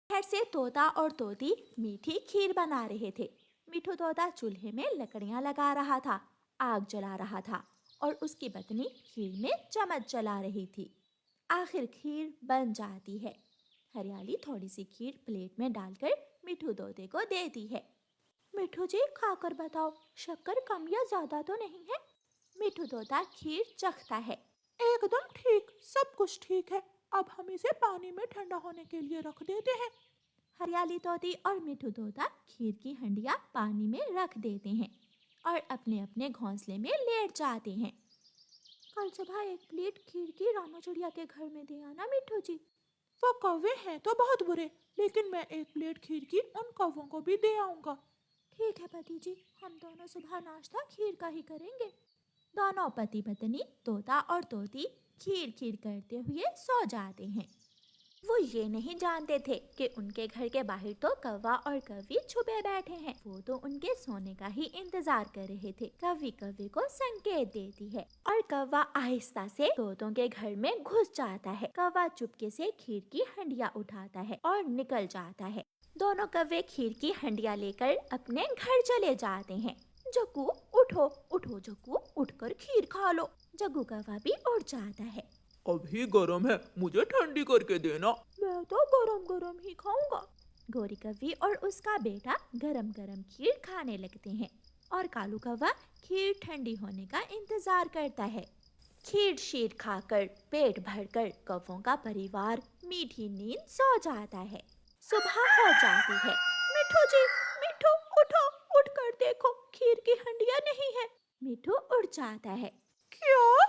शहर से तोता और तोती मीठी खीर बना रहे थे। मिठू तोता चूल्हे में लकड़ियां लगा रहा था, आग जला रहा था और उसकी पत्नी खीर में चम्मच चला रही थी। आखिर खीर बन जाती है। हरियाली थोड़ी सी खीर प्लेट में डालकर मिठू तोते को देती है। मिठू जी खाकर बताओ, शक्कर कम या ज्यादा तो नहीं है? मिठू तोता खीर चखता है। एकदम ठीक, सब कुछ ठीक है। अब हम इसे पानी में ठंडा होने के लिए रख देते हैं। हरियाली तोती और मिठू तोता खीर की हंडिया पानी में रख देते हैं और अपने अपने घोंसले में लेट जाते हैं। कल सुबह एक प्लेट खीर की रानू चिड़िया के घर में दे आना मिठू जी। वो कौवे हैं तो बहुत बुरे, लेकिन मैं एक प्लेट खीर की उन कौवों को भी दे आऊंगा। ठीक है पति जी, हम दोनों सुबह नाश्ता खीर का ही करेंगे। दोनों पति पत्नी तोता और तोती खीर खीर करते हुए सो जाते हैं। वो ये नहीं जानते थे कि उनके घर के बाहर तो कौवा और कौवी छुपे बैठे हैं। वो तो उनके सोने का ही इंतजार कर रहे थे। कौवी कौवे को संकेत देती है और कौवा आहिस्ता से तोतों के घर में घुस जाता है। कौवा चुपके से खीर की हंडिया उठाता है और निकल जाता है। दोनों कौवे खीर की हंडिया लेकर अपने घर चले जाते हैं। जग्गू उठो उठो जग्गू, उठकर खीर खा लो। जग्गू कौवा भी उठ जाता है। अभी गर्म है, मुझे ठंडी करके देना। मैं तो गरम गरम ही खाऊंगा। गोरी कौवी और उसका बेटा गरम गरम खीर खाने लगते हैं और कालू कौवा खीर ठंडी होने का इंतजार करता है। खीर शीर खाकर पेट भरकर कौवों का परिवार मीठी नींद सो जाता है। सुबह हो जाती है। मिठू जी, मिठू उठो, उठकर देखो खीर की हंडिया नहीं है। मिठू उठ जाता है। क्या?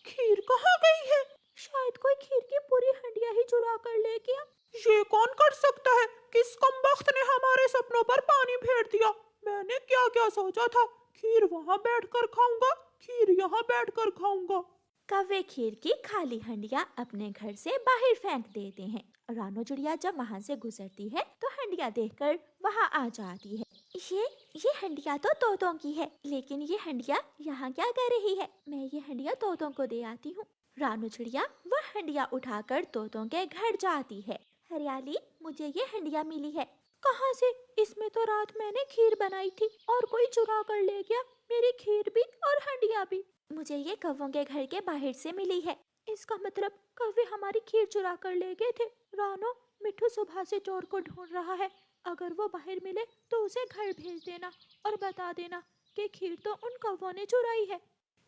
खीर कहाँ गई है? शायद कोई खीर की पूरी हंडिया ही चुरा कर ले गया। ये कौन कर सकता है? किस कमबख्त ने हमारे सपनों पर पानी फेर दिया? मैंने क्या क्या सोचा था। खीर वहाँ बैठकर खाऊंगा, खीर यहाँ बैठकर खाऊंगा। कौवे खीर की खाली हंडिया अपने घर से बाहर फेंक देते हैं। रानो चिड़िया जब वहाँ से गुजरती है तो हंडिया देखकर वहाँ आ जाती है। ये ये हंडिया तो तोतों की है, लेकिन ये हंडिया यहाँ क्या कर रही है? मैं ये हंडिया तोतों को दे आती हूँ। रानो चिड़िया वह हंडिया उठाकर तोतों के घर जाती है। हरियाली, मुझे ये हंडिया मिली है। कहाँ से? इसमें तो रात मैंने खीर बनाई थी और कोई चुरा कर ले गया, मेरी खीर भी और हंडिया भी। मुझे ये कौवों के घर के बाहर से मिली है। इसका मतलब कौवे हमारी खीर चुरा कर ले गए थे। रानो, मिठू सुबह से चोर को ढूंढ रहा है। अगर वो बाहर मिले तो उसे घर भेज देना और बता देना कि खीर तो उन कौवों ने चुराई है।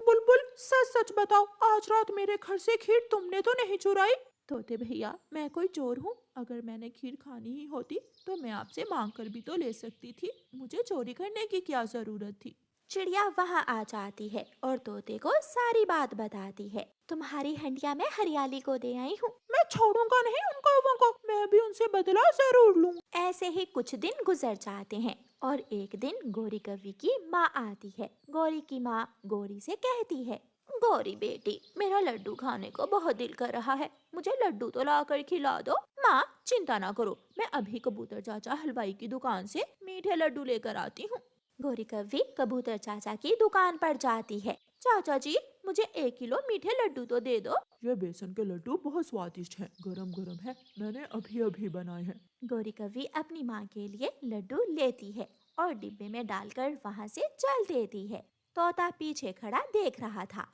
बुलबुल, सच सच बताओ, आज रात मेरे घर से खीर तुमने तो नहीं चुराई? तोते भैया, मैं कोई चोर हूँ? अगर मैंने खीर खानी ही होती तो मैं आपसे मांग कर भी तो ले सकती थी। मुझे चोरी करने की क्या जरूरत थी? चिड़िया वहाँ आ जाती है और तोते को सारी बात बताती है। तुम्हारी हंडिया मैं हरियाली को दे आई हूँ। मैं छोड़ूंगा नहीं उन कौवों को, मैं भी उनसे बदला जरूर लूँ। ऐसे ही कुछ दिन गुजर जाते हैं और एक दिन गोरी कौवी की माँ आती है। गोरी की माँ गोरी से कहती है, गोरी बेटी, मेरा लड्डू खाने को बहुत दिल कर रहा है, मुझे लड्डू तो ला कर खिला दो। माँ चिंता ना करो, मैं अभी कबूतर चाचा हलवाई की दुकान से मीठे लड्डू लेकर आती हूँ। गोरी कौवी कबूतर चाचा की दुकान पर जाती है। चाचा जी, मुझे 1 किलो मीठे लड्डू तो दे दो। ये बेसन के लड्डू बहुत स्वादिष्ट हैं, गरम गरम है, मैंने अभी अभी बनाए हैं। गोरी कौवी अपनी माँ के लिए लड्डू लेती है और डिब्बे में डालकर वहाँ से चल देती है। तोता पीछे खड़ा देख रहा था।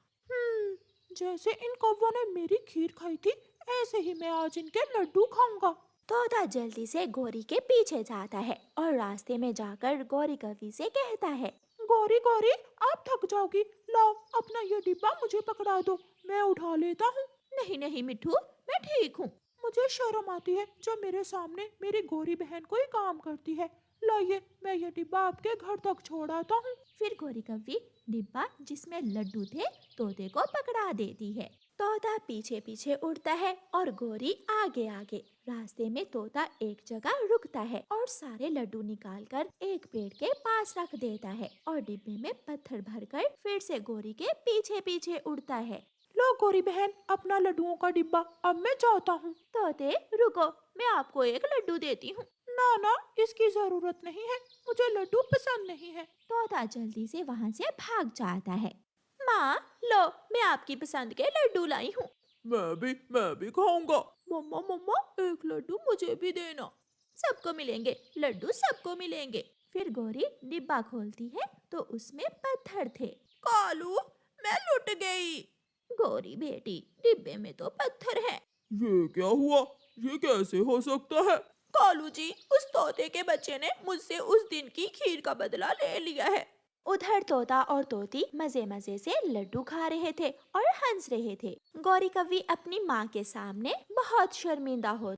जैसे इन कौवों ने मेरी खीर खाई थी, ऐसे ही मैं आज इनके लड्डू खाऊंगा। तोता जल्दी से गोरी के पीछे जाता है और रास्ते में जाकर गोरी कौवी से कहता है, गौरी गौरी, आप थक जाओगी, लाओ अपना ये डिब्बा मुझे पकड़ा दो, मैं उठा लेता हूँ। नहीं नहीं मिठू, मैं ठीक हूँ। मुझे शर्म आती है जब मेरे सामने मेरी गोरी बहन कोई काम करती है। लाइए, मैं ये डिब्बा आपके घर तक छोड़ आता हूँ। फिर गोरी कौवी डिब्बा जिसमें लड्डू थे तोते को पकड़ा देती है। तोता पीछे पीछे उड़ता है और गोरी आगे आगे। रास्ते में तोता एक जगह रुकता है और सारे लड्डू निकालकर एक पेड़ के पास रख देता है और डिब्बे में पत्थर भरकर फिर से गोरी के पीछे पीछे उड़ता है। लो गोरी बहन, अपना लड्डुओं का डिब्बा, अब मैं जाता हूँ। तोते रुको, मैं आपको एक लड्डू देती हूँ। ना ना, इसकी जरूरत नहीं है, मुझे लड्डू पसंद नहीं है। तोता जल्दी से वहाँ से भाग जाता है। माँ, लो, मैं आपकी पसंद के लड्डू लाई हूँ। मैं भी खाऊंगा। मम्मा मम्मा, एक लड्डू मुझे भी देना। सबको मिलेंगे, लड्डू सबको मिलेंगे। फिर गौरी डिब्बा खोलती है तो उसमें पत्थर थे। कालू, मैं लुट गई। गौरी बेटी, डिब्बे में तो पत्थर है। ये क्या हुआ? ये कैसे हो सकता है? कालू जी, उस तोते के बच्चे ने मुझसे उस दिन की खीर का बदला ले लिया है। उधर तोता और तोती मजे मजे से लड्डू खा रहे थे और हंस रहे थे। गौरी कव्वी अपनी माँ के सामने बहुत शर्मिंदा हो